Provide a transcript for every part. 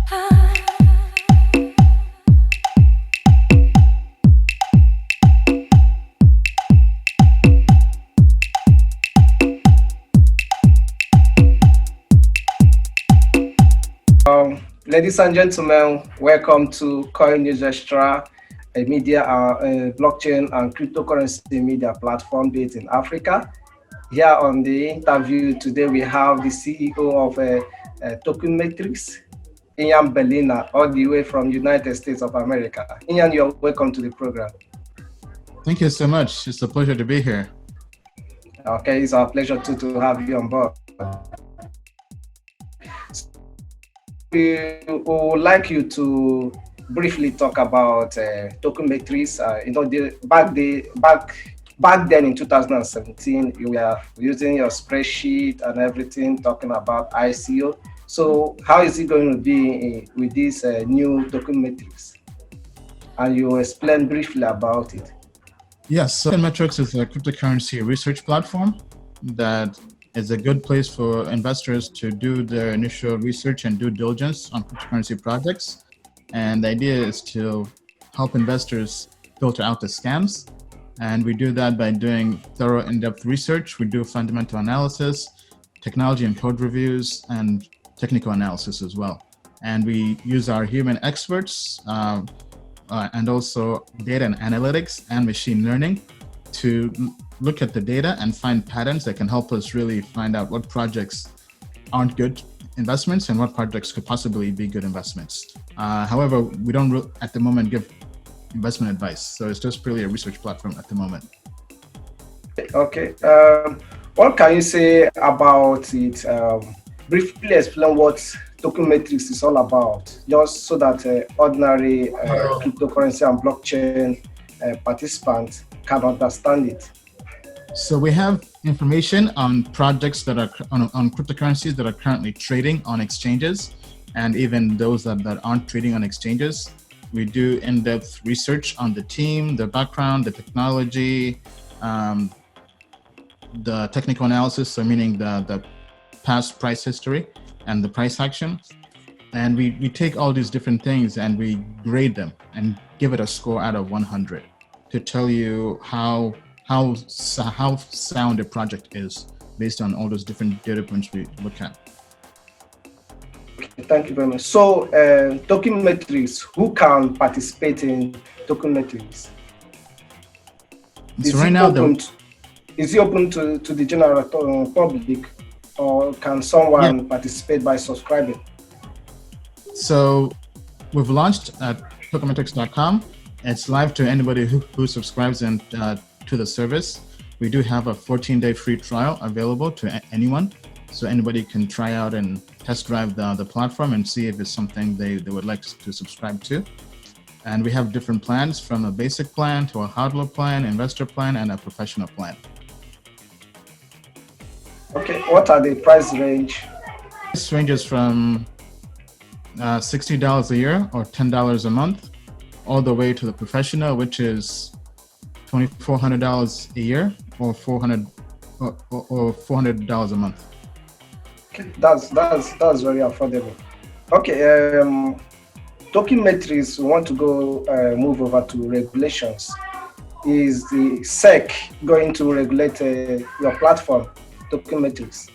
Ladies and gentlemen, welcome to CoinNewsExtra, a media, blockchain and cryptocurrency media platform based in Africa. Here on the interview today, we have the CEO of Tokenmetrics, Ian Balina, all the way from United States of America. Ian, you're welcome to the program. Thank you so much. It's a pleasure to be here. Okay, it's our pleasure too to have you on board. We would like you to briefly talk about Tokenmetrics. Back then in 2017, you were using your spreadsheet and everything, talking about ICO. So how is it going to be with this new Tokenmetrics? And you explain briefly about it. Yes, so Tokenmetrics is a cryptocurrency research platform that is a good place for investors to do their initial research and due diligence on cryptocurrency projects. And the idea is to help investors filter out the scams. And we do that by doing thorough in-depth research. We do fundamental analysis, technology and code reviews, and technical analysis as well. And we use our human experts and also data and analytics and machine learning to look at the data and find patterns that can help us really find out what projects aren't good investments and what projects could possibly be good investments. However, we don't at the moment give investment advice, so it's just purely a research platform at the moment. Okay, what can you say about it? Briefly explain what Tokenmetrics is all about, just so that ordinary cryptocurrency and blockchain participants can understand it. So we have information on projects that are on cryptocurrencies that are currently trading on exchanges, and even those that aren't trading on exchanges. We do in-depth research on the team, the background, the technology, the technical analysis, so meaning the past price history and the price action. And we take all these different things and we grade them and give it a score out of 100 to tell you how sound a project is based on all those different data points we look at. Okay, thank you very much. So, Tokenmetrics, who can participate in Tokenmetrics? So right now, is it open to the general public, or can someone participate by subscribing? So we've launched at tokenmetrics.com. It's live to anybody who subscribes to the service. We do have a 14-day free trial available to anyone. So anybody can try out and test drive the platform and see if it's something they would like to subscribe to. And we have different plans, from a basic plan to a hodler plan, investor plan, and a professional plan. Okay, what are the price range? This ranges from $60 a year or $10 a month, all the way to the professional, which is $2,400 a year or $400 a month. Okay, that's very affordable. Okay, Tokenmetrics want to go move over to regulations. Is the SEC going to regulate your platform, Tokenmetrics?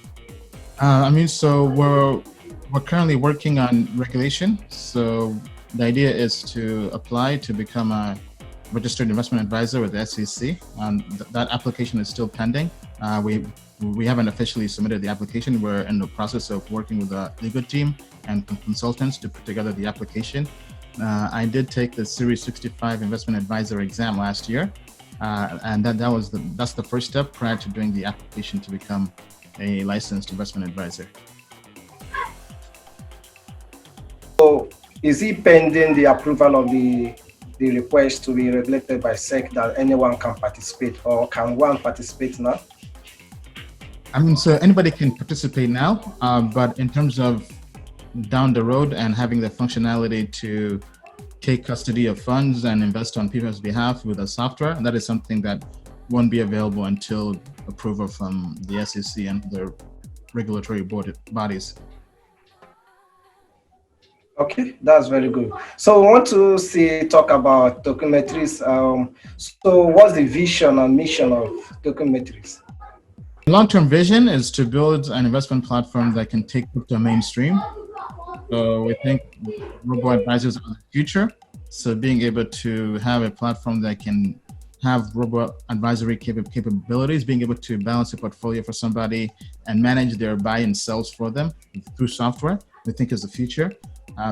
So we're currently working on regulation. So the idea is to apply to become a registered investment advisor with the SEC, and that application is still pending. We haven't officially submitted the application. We're in the process of working with the legal team and consultants to put together the application. I did take the Series 65 investment advisor exam last year, and that's the first step prior to doing the application to become a licensed investment advisor. So is it pending the approval of the request to be regulated by SEC that anyone can participate, or can one participate now? So anybody can participate now, but in terms of down the road and having the functionality to take custody of funds and invest on people's behalf with a software, that is something that won't be available until approval from the SEC and the regulatory bodies. Okay, that's very good. So we want to talk about Tokenmetrics. So what's the vision and mission of Tokenmetrics? Long-term vision is to build an investment platform that can take crypto mainstream. So we think robo-advisors are the future. So being able to have a platform that can have robo-advisory capabilities, being able to balance a portfolio for somebody and manage their buy and sells for them through software, we think is the future,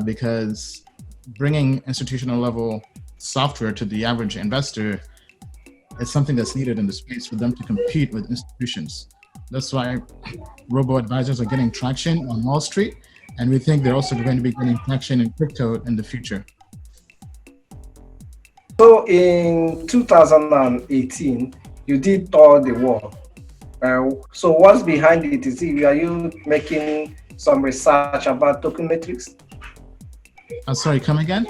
because bringing institutional level software to the average investor is something that's needed in the space for them to compete with institutions. That's why robo-advisors are getting traction on Wall Street, and we think they're also going to be getting traction in crypto in the future. So in 2018, you did tour the world. So what's behind it? Are you making some research about Tokenmetrics? Sorry, come again?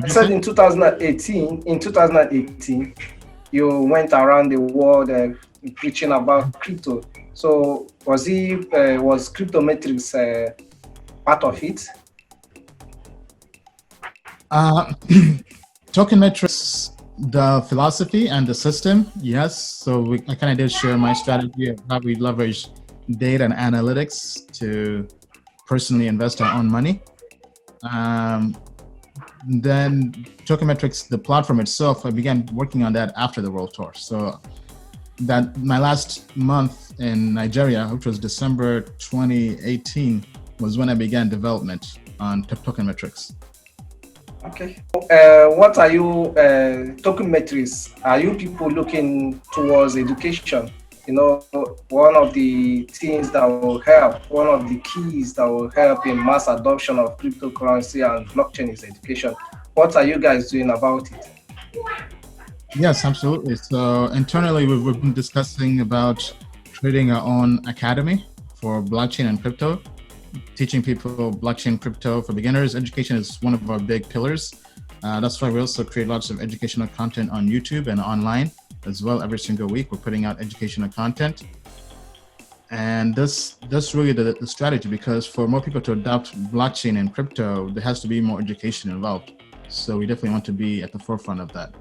I said in 2018, you went around the world preaching about crypto. So was Cryptometrics part of it? Tokenmetrics, the philosophy and the system, yes. So I kind of did share my strategy of how we leverage data and analytics to personally invest our own money. Then Tokenmetrics, the platform itself, I began working on that after the world tour. So that my last month in Nigeria, which was December 2018, was when I began development on Tokenmetrics. Okay. What are you, Tokenmetrics? Are you people looking towards education? One of the things that will help, one of the keys that will help in mass adoption of cryptocurrency and blockchain is education. What are you guys doing about it? Yes, absolutely. So internally, we've been discussing about creating our own academy for blockchain and crypto, teaching people blockchain, crypto for beginners. Education is one of our big pillars. That's why we also create lots of educational content on YouTube and online as well. Every single week, we're putting out educational content. And that's really the strategy, because for more people to adopt blockchain and crypto, there has to be more education involved. So we definitely want to be at the forefront of that.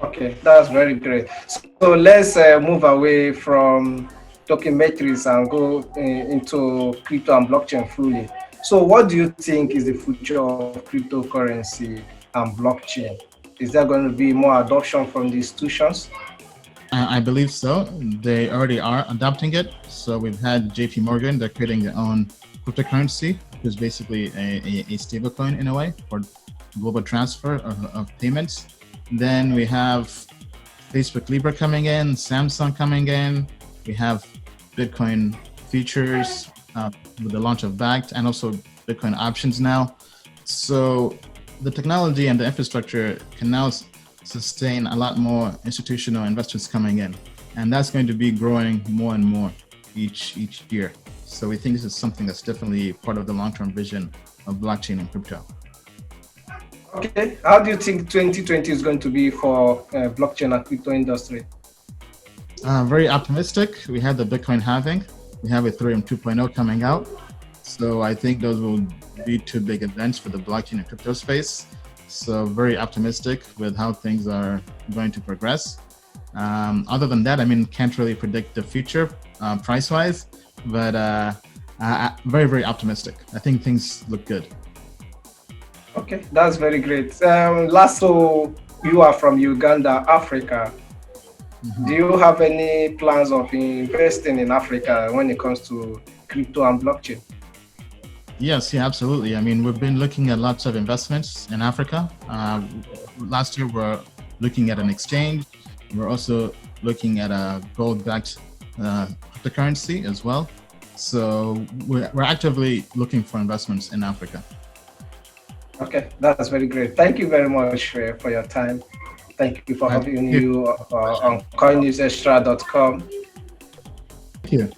Okay, that's very great. So let's move away from Tokenmetrics and go into crypto and blockchain fully. So what do you think is the future of cryptocurrency and blockchain? Is there going to be more adoption from the institutions? I believe so. They already are adopting it. So we've had JP Morgan, they're creating their own cryptocurrency, which is basically a stablecoin in a way for global transfer of payments. Then we have Facebook Libra coming in, Samsung coming in. We have Bitcoin futures with the launch of Backed, and also Bitcoin options now. So the technology and the infrastructure can now sustain a lot more institutional investors coming in, and that's going to be growing more and more each year. So we think this is something that's definitely part of the long-term vision of blockchain and crypto. Okay, how do you think 2020 is going to be for blockchain and crypto industry? Very optimistic. We had the Bitcoin halving. We have Ethereum 2.0 coming out. So I think those will be two big events for the blockchain and crypto space. So very optimistic with how things are going to progress. Other than that, can't really predict the future price-wise, but very, very optimistic. I think things look good. Okay, that's very great. So you are from Uganda, Africa. Mm-hmm. Do you have any plans of investing in Africa when it comes to crypto and blockchain? Yes, yeah, absolutely. We've been looking at lots of investments in Africa. Last year, we're looking at an exchange. We're also looking at a gold-backed cryptocurrency as well. So we're actively looking for investments in Africa. Okay, that's very great. Thank you very much for your time. Thank you for having you on CoinNewsExtra.com. Thank you.